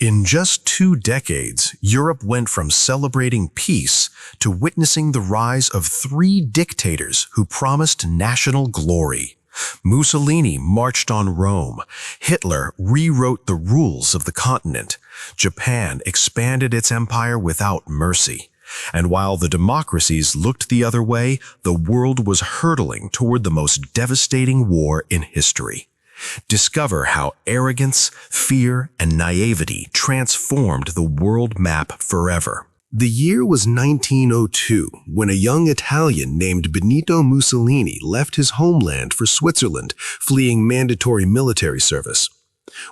In just 2 decades, Europe went from celebrating peace to witnessing the rise of 3 dictators who promised national glory. Mussolini marched on Rome. Hitler rewrote the rules of the continent. Japan expanded its empire without mercy. And while the democracies looked the other way, the world was hurtling toward the most devastating war in history. Discover how arrogance, fear, and naivety transformed the world map forever. The year was 1902, when a young Italian named Benito Mussolini left his homeland for Switzerland, fleeing mandatory military service.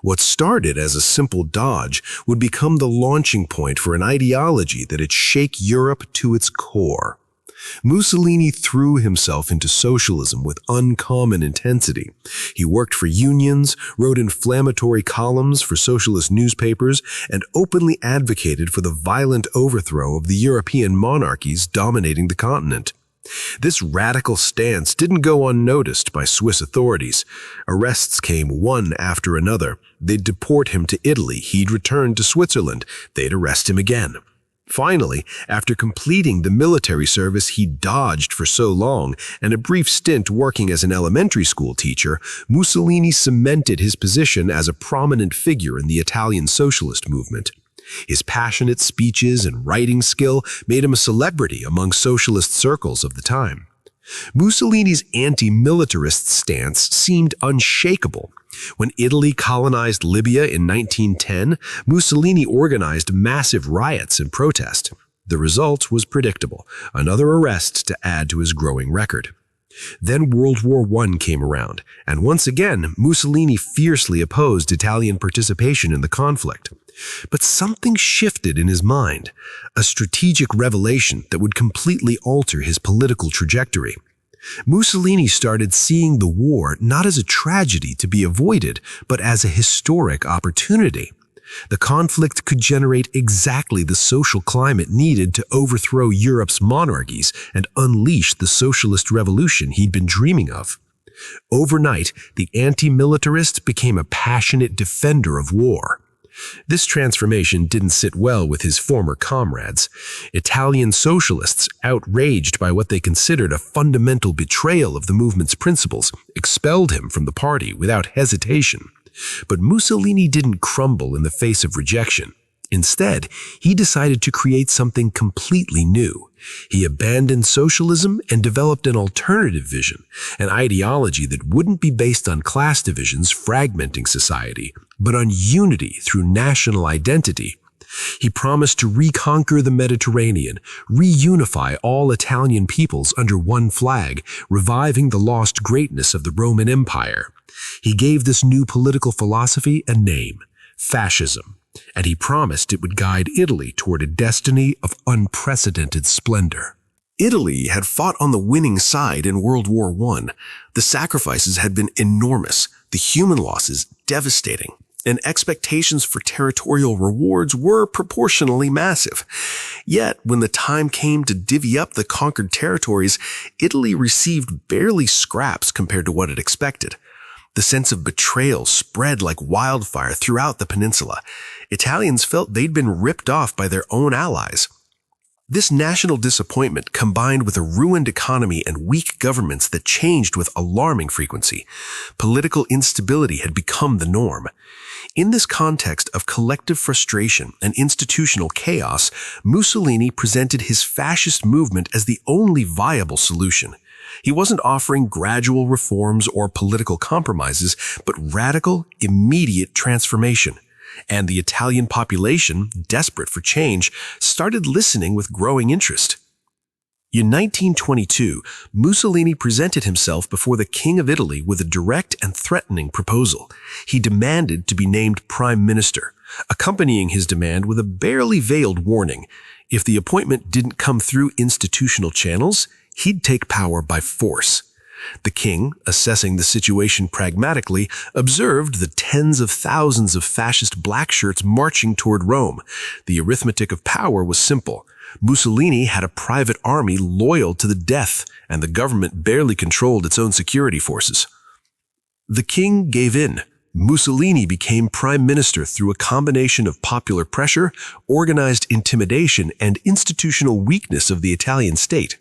What started as a simple dodge would become the launching point for an ideology that'd shake Europe to its core. Mussolini threw himself into socialism with uncommon intensity. He worked for unions, wrote inflammatory columns for socialist newspapers, and openly advocated for the violent overthrow of the European monarchies dominating the continent. This radical stance didn't go unnoticed by Swiss authorities. Arrests came one after another. They'd deport him to Italy. He'd return to Switzerland. They'd arrest him again. Finally, after completing the military service he dodged for so long and a brief stint working as an elementary school teacher, Mussolini cemented his position as a prominent figure in the Italian socialist movement. His passionate speeches and writing skill made him a celebrity among socialist circles of the time. Mussolini's anti-militarist stance seemed unshakable. When Italy colonized Libya in 1910, Mussolini organized massive riots in protest. The result was predictable: another arrest to add to his growing record. Then World War I came around, and once again, Mussolini fiercely opposed Italian participation in the conflict. But something shifted in his mind, a strategic revelation that would completely alter his political trajectory. Mussolini started seeing the war not as a tragedy to be avoided, but as a historic opportunity. The conflict could generate exactly the social climate needed to overthrow Europe's monarchies and unleash the socialist revolution he'd been dreaming of. Overnight, the anti-militarist became a passionate defender of war. This transformation didn't sit well with his former comrades. Italian socialists, outraged by what they considered a fundamental betrayal of the movement's principles, expelled him from the party without hesitation. But Mussolini didn't crumble in the face of rejection. Instead, he decided to create something completely new. He abandoned socialism and developed an alternative vision, an ideology that wouldn't be based on class divisions fragmenting society, but on unity through national identity. He promised to reconquer the Mediterranean, reunify all Italian peoples under one flag, reviving the lost greatness of the Roman Empire. He gave this new political philosophy a name: fascism, and he promised it would guide Italy toward a destiny of unprecedented splendor. Italy had fought on the winning side in World War I. The sacrifices had been enormous, the human losses devastating, and expectations for territorial rewards were proportionally massive. Yet, when the time came to divvy up the conquered territories, Italy received barely scraps compared to what it expected. The sense of betrayal spread like wildfire throughout the peninsula. Italians felt they'd been ripped off by their own allies. This national disappointment, combined with a ruined economy and weak governments that changed with alarming frequency, political instability had become the norm. In this context of collective frustration and institutional chaos, Mussolini presented his fascist movement as the only viable solution. He wasn't offering gradual reforms or political compromises, but radical, immediate transformation. And the Italian population, desperate for change, started listening with growing interest. In 1922, Mussolini presented himself before the King of Italy with a direct and threatening proposal. He demanded to be named Prime Minister, accompanying his demand with a barely veiled warning: if the appointment didn't come through institutional channels, he'd take power by force. The king, assessing the situation pragmatically, observed the tens of thousands of fascist blackshirts marching toward Rome. The arithmetic of power was simple. Mussolini had a private army loyal to the death, and the government barely controlled its own security forces. The king gave in. Mussolini became prime minister through a combination of popular pressure, organized intimidation, and institutional weakness of the Italian state.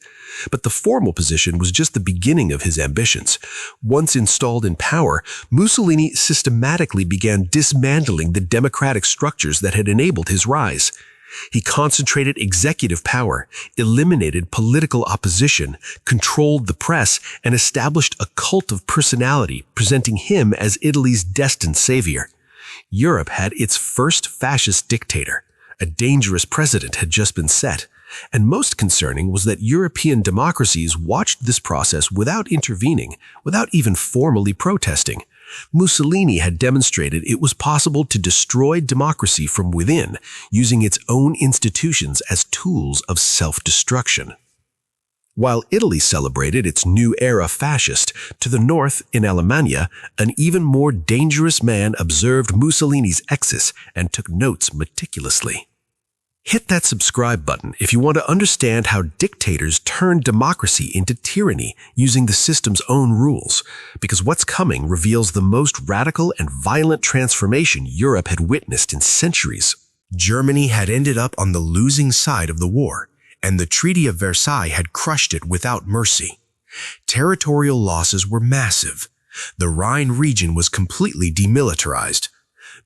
But the formal position was just the beginning of his ambitions. Once installed in power, Mussolini systematically began dismantling the democratic structures that had enabled his rise. He concentrated executive power, eliminated political opposition, controlled the press, and established a cult of personality, presenting him as Italy's destined savior. Europe had its first fascist dictator. A dangerous precedent had just been set. And most concerning was that European democracies watched this process without intervening, without even formally protesting. Mussolini had demonstrated it was possible to destroy democracy from within, using its own institutions as tools of self-destruction. While Italy celebrated its new era fascist, to the north, in Alemannia, an even more dangerous man observed Mussolini's excess and took notes meticulously. Hit that subscribe button if you want to understand how dictators turn democracy into tyranny using the system's own rules, because what's coming reveals the most radical and violent transformation Europe had witnessed in centuries. Germany had ended up on the losing side of the war, and the Treaty of Versailles had crushed it without mercy. Territorial losses were massive. The Rhine region was completely demilitarized.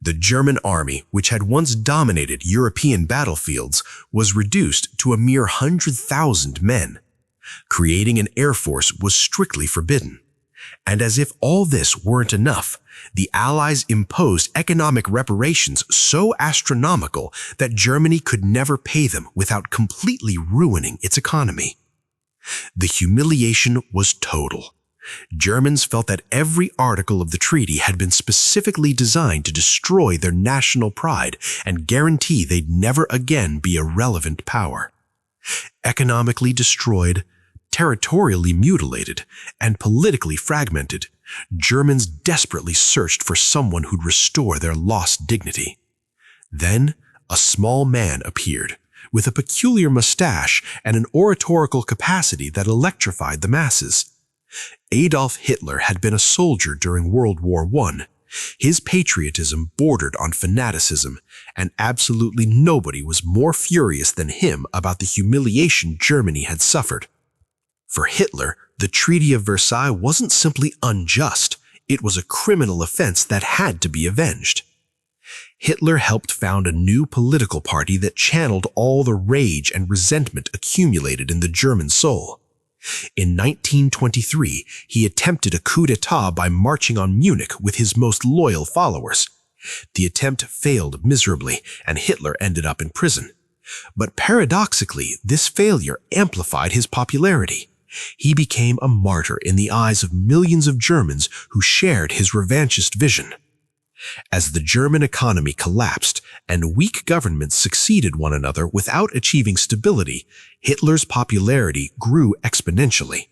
The German army, which had once dominated European battlefields, was reduced to a mere 100,000 men. Creating an air force was strictly forbidden. And as if all this weren't enough, the Allies imposed economic reparations so astronomical that Germany could never pay them without completely ruining its economy. The humiliation was total. Germans felt that every article of the treaty had been specifically designed to destroy their national pride and guarantee they'd never again be a relevant power. Economically destroyed, territorially mutilated, and politically fragmented, Germans desperately searched for someone who'd restore their lost dignity. Then, a small man appeared, with a peculiar mustache and an oratorical capacity that electrified the masses. Adolf Hitler had been a soldier during World War I. His patriotism bordered on fanaticism, and absolutely nobody was more furious than him about the humiliation Germany had suffered. For Hitler, the Treaty of Versailles wasn't simply unjust, it was a criminal offense that had to be avenged. Hitler helped found a new political party that channeled all the rage and resentment accumulated in the German soul. In 1923, he attempted a coup d'etat by marching on Munich with his most loyal followers. The attempt failed miserably, and Hitler ended up in prison. But paradoxically, this failure amplified his popularity. He became a martyr in the eyes of millions of Germans who shared his revanchist vision. As the German economy collapsed and weak governments succeeded one another without achieving stability, Hitler's popularity grew exponentially.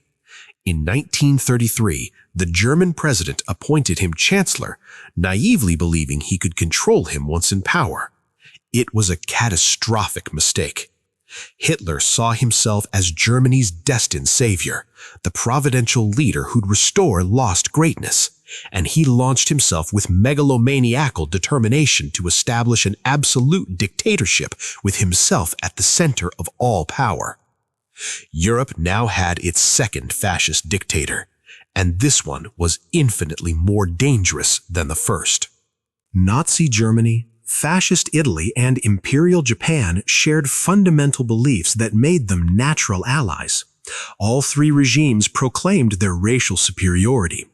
In 1933, the German president appointed him chancellor, naively believing he could control him once in power. It was a catastrophic mistake. Hitler saw himself as Germany's destined savior, the providential leader who'd restore lost greatness. And he launched himself with megalomaniacal determination to establish an absolute dictatorship with himself at the center of all power. Europe now had its second fascist dictator, and this one was infinitely more dangerous than the first. Nazi Germany, Fascist Italy, and Imperial Japan shared fundamental beliefs that made them natural allies. All three regimes proclaimed their racial superiority.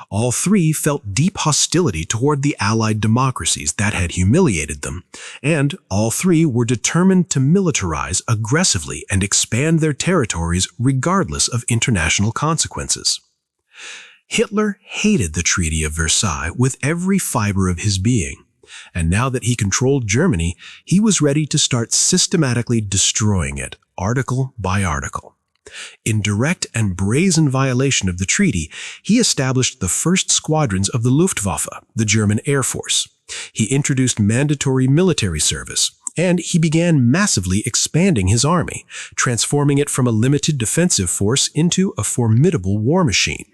All three felt deep hostility toward the Allied democracies that had humiliated them, and all three were determined to militarize aggressively and expand their territories regardless of international consequences. Hitler hated the Treaty of Versailles with every fiber of his being, and now that he controlled Germany, he was ready to start systematically destroying it, article by article. In direct and brazen violation of the treaty, he established the first squadrons of the Luftwaffe, the German Air Force. He introduced mandatory military service, and he began massively expanding his army, transforming it from a limited defensive force into a formidable war machine.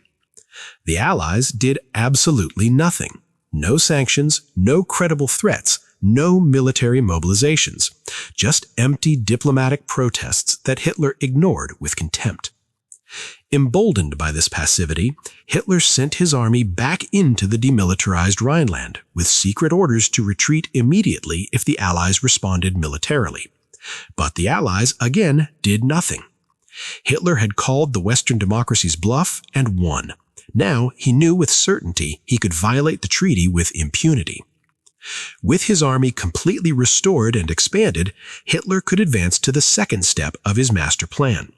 The Allies did absolutely nothing. No sanctions, no credible threats, no military mobilizations. Just empty diplomatic protests that Hitler ignored with contempt. Emboldened by this passivity, Hitler sent his army back into the demilitarized Rhineland, with secret orders to retreat immediately if the Allies responded militarily. But the Allies, again, did nothing. Hitler had called the Western democracies bluff and won. Now he knew with certainty he could violate the treaty with impunity. With his army completely restored and expanded, Hitler could advance to the second step of his master plan.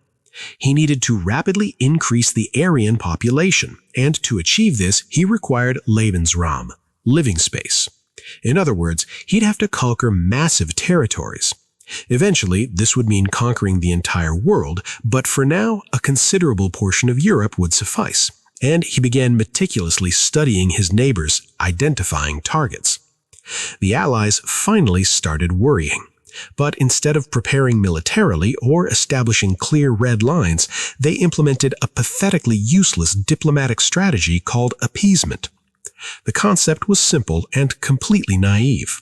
He needed to rapidly increase the Aryan population, and to achieve this, he required Lebensraum, living space. In other words, he'd have to conquer massive territories. Eventually, this would mean conquering the entire world, but for now, a considerable portion of Europe would suffice, and he began meticulously studying his neighbors, identifying targets. The Allies finally started worrying. But instead of preparing militarily or establishing clear red lines, they implemented a pathetically useless diplomatic strategy called appeasement. The concept was simple and completely naive.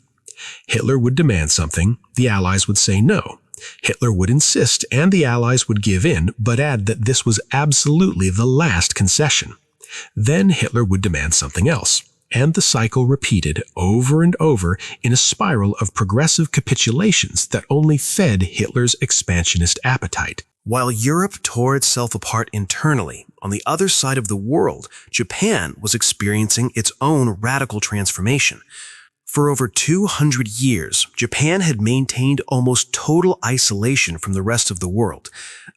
Hitler would demand something, the Allies would say no. Hitler would insist, and the Allies would give in, but add that this was absolutely the last concession. Then Hitler would demand something else. And the cycle repeated over and over in a spiral of progressive capitulations that only fed Hitler's expansionist appetite. While Europe tore itself apart internally, on the other side of the world, Japan was experiencing its own radical transformation. For over 200 years, Japan had maintained almost total isolation from the rest of the world,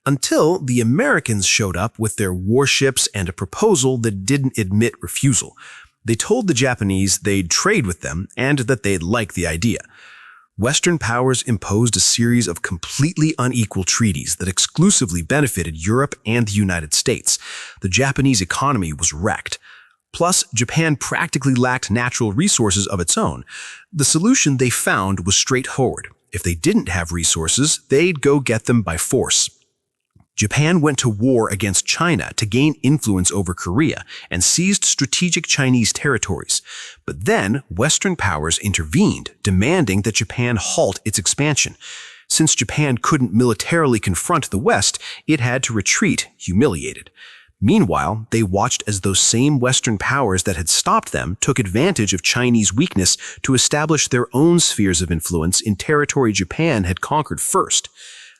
until the Americans showed up with their warships and a proposal that didn't admit refusal. They told the Japanese they'd trade with them and that they'd like the idea. Western powers imposed a series of completely unequal treaties that exclusively benefited Europe and the United States. The Japanese economy was wrecked. Plus, Japan practically lacked natural resources of its own. The solution they found was straightforward. If they didn't have resources, they'd go get them by force. Japan went to war against China to gain influence over Korea and seized strategic Chinese territories. But then, Western powers intervened, demanding that Japan halt its expansion. Since Japan couldn't militarily confront the West, it had to retreat, humiliated. Meanwhile, they watched as those same Western powers that had stopped them took advantage of Chinese weakness to establish their own spheres of influence in territory Japan had conquered first.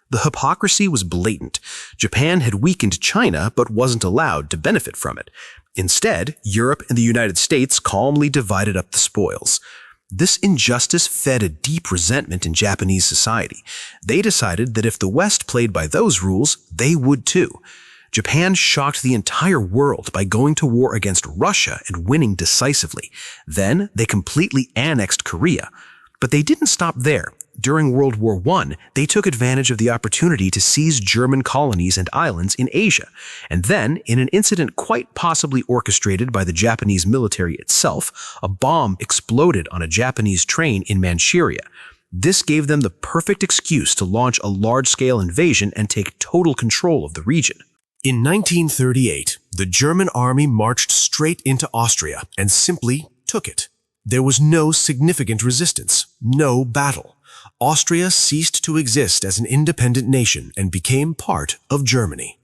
The hypocrisy was blatant. Japan had weakened China but wasn't allowed to benefit from it. Instead, Europe and the United States calmly divided up the spoils. This injustice fed a deep resentment in Japanese society. They decided that if the West played by those rules, they would too. Japan shocked the entire world by going to war against Russia and winning decisively. Then, they completely annexed Korea. But they didn't stop there. During World War I, they took advantage of the opportunity to seize German colonies and islands in Asia. And then, in an incident quite possibly orchestrated by the Japanese military itself, a bomb exploded on a Japanese train in Manchuria. This gave them the perfect excuse to launch a large-scale invasion and take total control of the region. In 1938, the German army marched straight into Austria and simply took it. There was no significant resistance, no battle. Austria ceased to exist as an independent nation and became part of Germany.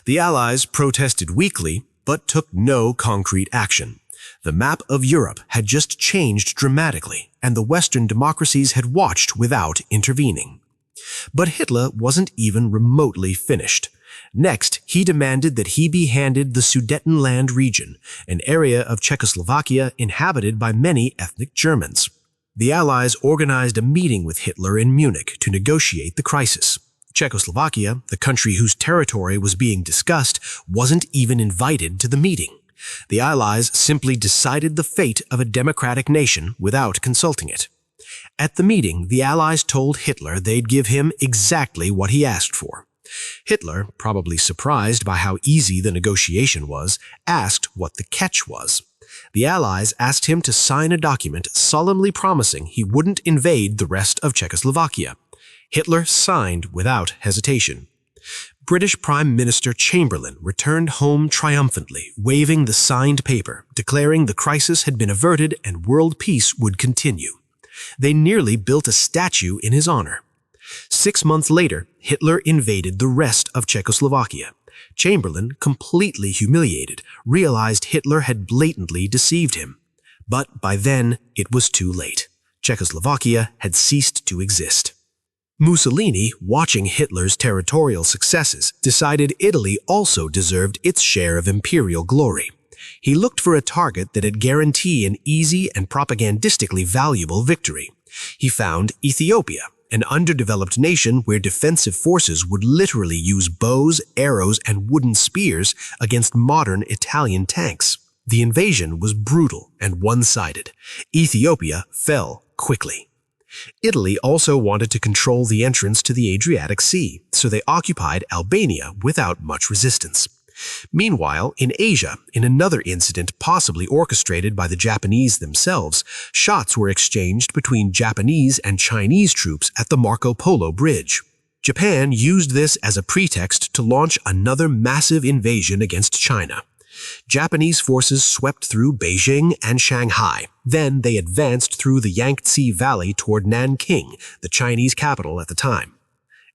The Allies protested weakly, but took no concrete action. The map of Europe had just changed dramatically, and the Western democracies had watched without intervening. But Hitler wasn't even remotely finished. Next, he demanded that he be handed the Sudetenland region, an area of Czechoslovakia inhabited by many ethnic Germans. The Allies organized a meeting with Hitler in Munich to negotiate the crisis. Czechoslovakia, the country whose territory was being discussed, wasn't even invited to the meeting. The Allies simply decided the fate of a democratic nation without consulting it. At the meeting, the Allies told Hitler they'd give him exactly what he asked for. Hitler, probably surprised by how easy the negotiation was, asked what the catch was. The Allies asked him to sign a document solemnly promising he wouldn't invade the rest of Czechoslovakia. Hitler signed without hesitation. British Prime Minister Chamberlain returned home triumphantly, waving the signed paper, declaring the crisis had been averted and world peace would continue. They nearly built a statue in his honor. 6 months later, Hitler invaded the rest of Czechoslovakia. Chamberlain, completely humiliated, realized Hitler had blatantly deceived him. But by then, it was too late. Czechoslovakia had ceased to exist. Mussolini, watching Hitler's territorial successes, decided Italy also deserved its share of imperial glory. He looked for a target that would guarantee an easy and propagandistically valuable victory. He found Ethiopia, an underdeveloped nation where defensive forces would literally use bows, arrows, and wooden spears against modern Italian tanks. The invasion was brutal and one-sided. Ethiopia fell quickly. Italy also wanted to control the entrance to the Adriatic Sea, so they occupied Albania without much resistance. Meanwhile, in Asia, in another incident possibly orchestrated by the Japanese themselves, shots were exchanged between Japanese and Chinese troops at the Marco Polo Bridge. Japan used this as a pretext to launch another massive invasion against China. Japanese forces swept through Beijing and Shanghai. Then they advanced through the Yangtze Valley toward Nanking, the Chinese capital at the time.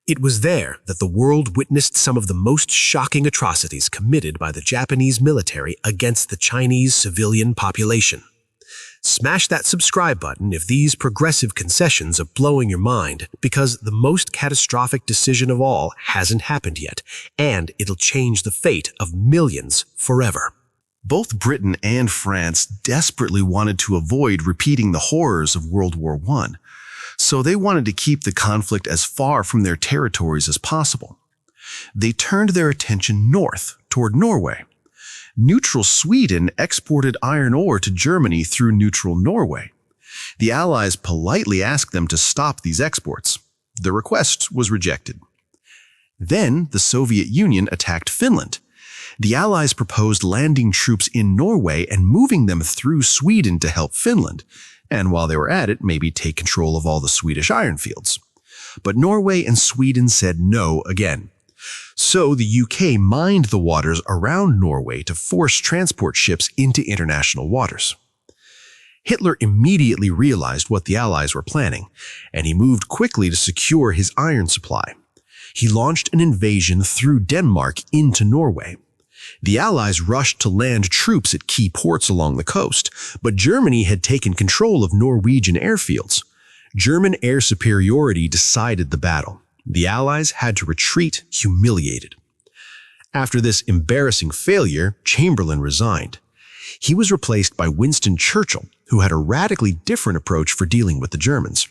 It was there that the world witnessed some of the most shocking atrocities committed by the Japanese military against the Chinese civilian population. Smash that subscribe button if these progressive concessions are blowing your mind, because the most catastrophic decision of all hasn't happened yet, and it'll change the fate of millions forever. Both Britain and France desperately wanted to avoid repeating the horrors of World War I, so they wanted to keep the conflict as far from their territories as possible. They turned their attention north, toward Norway. Neutral Sweden exported iron ore to Germany through neutral Norway. The Allies politely asked them to stop these exports. The request was rejected. Then the Soviet Union attacked Finland. The Allies proposed landing troops in Norway and moving them through Sweden to help Finland, and while they were at it, maybe take control of all the Swedish iron fields. But Norway and Sweden said no again. So the UK mined the waters around Norway to force transport ships into international waters. Hitler immediately realized what the Allies were planning, and he moved quickly to secure his iron supply. He launched an invasion through Denmark into Norway. The Allies rushed to land troops at key ports along the coast, but Germany had taken control of Norwegian airfields. German air superiority decided the battle. The Allies had to retreat humiliated. After this embarrassing failure, Chamberlain resigned. He was replaced by Winston Churchill, who had a radically different approach for dealing with the Germans.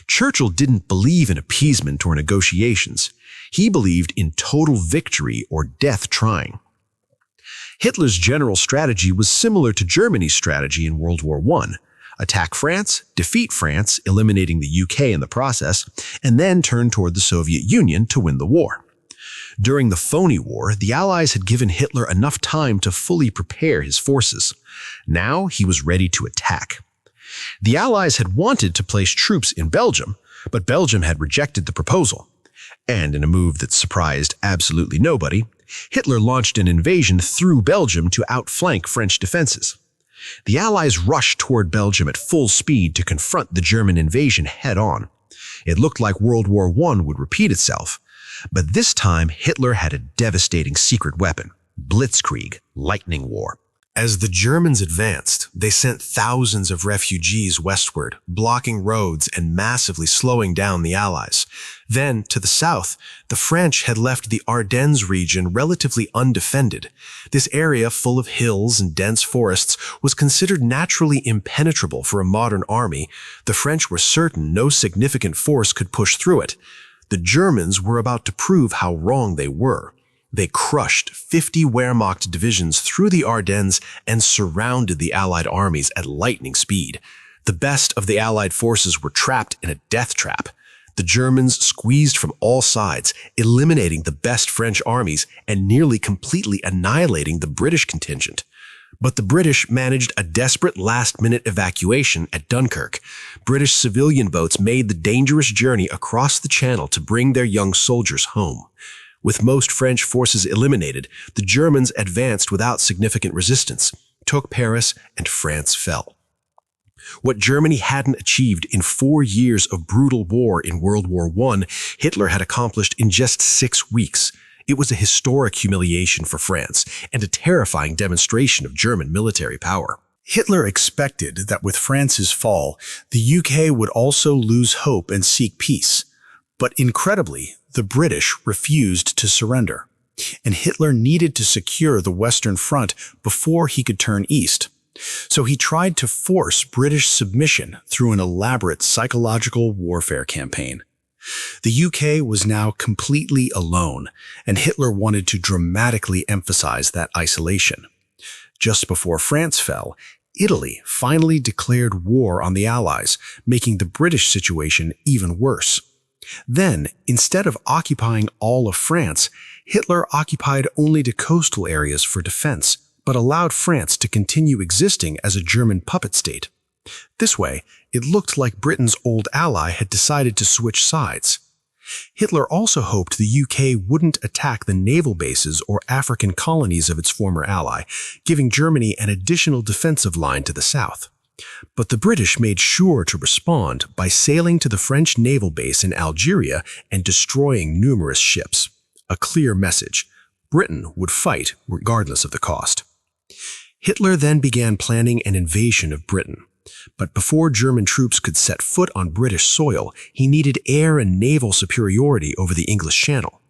Churchill didn't believe in appeasement or negotiations. He believed in total victory or death trying. Hitler's general strategy was similar to Germany's strategy in World War I. Attack France, defeat France, eliminating the UK in the process, and then turn toward the Soviet Union to win the war. During the phony war, the Allies had given Hitler enough time to fully prepare his forces. Now he was ready to attack. The Allies had wanted to place troops in Belgium, but Belgium had rejected the proposal. And in a move that surprised absolutely nobody, Hitler launched an invasion through Belgium to outflank French defenses. The Allies rushed toward Belgium at full speed to confront the German invasion head-on. It looked like World War I would repeat itself, but this time Hitler had a devastating secret weapon: Blitzkrieg, lightning war. As the Germans advanced, they sent thousands of refugees westward, blocking roads and massively slowing down the Allies. Then, to the south, the French had left the Ardennes region relatively undefended. This area, full of hills and dense forests, was considered naturally impenetrable for a modern army. The French were certain no significant force could push through it. The Germans were about to prove how wrong they were. They crushed 50 Wehrmacht divisions through the Ardennes and surrounded the Allied armies at lightning speed. The best of the Allied forces were trapped in a death trap. The Germans squeezed from all sides, eliminating the best French armies and nearly completely annihilating the British contingent. But the British managed a desperate last-minute evacuation at Dunkirk. British civilian boats made the dangerous journey across the Channel to bring their young soldiers home. With most French forces eliminated, the Germans advanced without significant resistance, took Paris, and France fell. What Germany hadn't achieved in 4 years of brutal war in World War I, Hitler had accomplished in just 6 weeks. It was a historic humiliation for France and a terrifying demonstration of German military power. Hitler expected that with France's fall, the UK would also lose hope and seek peace. But incredibly, the British refused to surrender, and Hitler needed to secure the Western Front before he could turn east. So he tried to force British submission through an elaborate psychological warfare campaign. The UK was now completely alone, and Hitler wanted to dramatically emphasize that isolation. Just before France fell, Italy finally declared war on the Allies, making the British situation even worse. Then, instead of occupying all of France, Hitler occupied only the coastal areas for defense, but allowed France to continue existing as a German puppet state. This way, it looked like Britain's old ally had decided to switch sides. Hitler also hoped the UK wouldn't attack the naval bases or African colonies of its former ally, giving Germany an additional defensive line to the south. But the British made sure to respond by sailing to the French naval base in Algeria and destroying numerous ships. A clear message: Britain would fight regardless of the cost. Hitler then began planning an invasion of Britain. But before German troops could set foot on British soil, he needed air and naval superiority over the English Channel.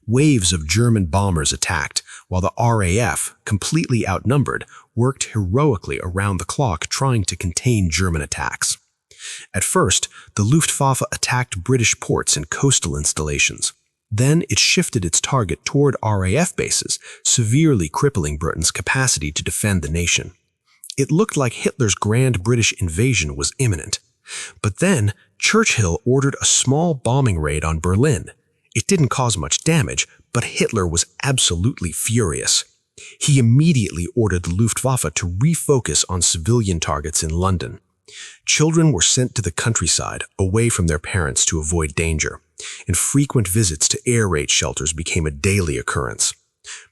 Waves of German bombers attacked, while the RAF, completely outnumbered, worked heroically around the clock trying to contain German attacks. At first, the Luftwaffe attacked British ports and coastal installations. Then it shifted its target toward RAF bases, severely crippling Britain's capacity to defend the nation. It looked like Hitler's grand British invasion was imminent. But then, Churchill ordered a small bombing raid on Berlin. It didn't cause much damage, but Hitler was absolutely furious. He immediately ordered the Luftwaffe to refocus on civilian targets in London. Children were sent to the countryside, away from their parents to avoid danger, and frequent visits to air raid shelters became a daily occurrence.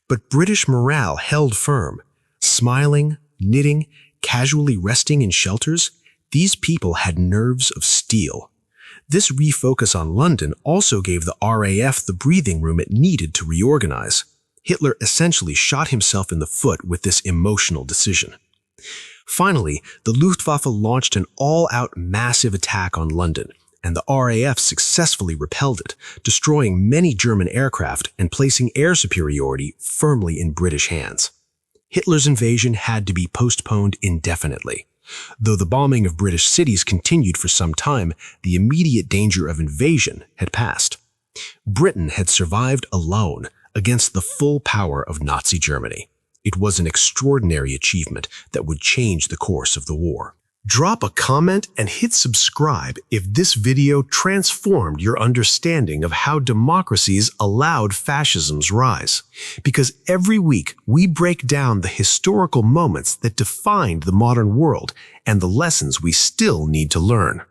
But British morale held firm. Smiling, knitting, casually resting in shelters, these people had nerves of steel. This refocus on London also gave the RAF the breathing room it needed to reorganize. Hitler essentially shot himself in the foot with this emotional decision. Finally, the Luftwaffe launched an all-out massive attack on London, and the RAF successfully repelled it, destroying many German aircraft and placing air superiority firmly in British hands. Hitler's invasion had to be postponed indefinitely. Though the bombing of British cities continued for some time, the immediate danger of invasion had passed. Britain had survived alone against the full power of Nazi Germany. It was an extraordinary achievement that would change the course of the war. Drop a comment and hit subscribe if this video transformed your understanding of how democracies allowed fascism's rise. Because every week we break down the historical moments that defined the modern world and the lessons we still need to learn.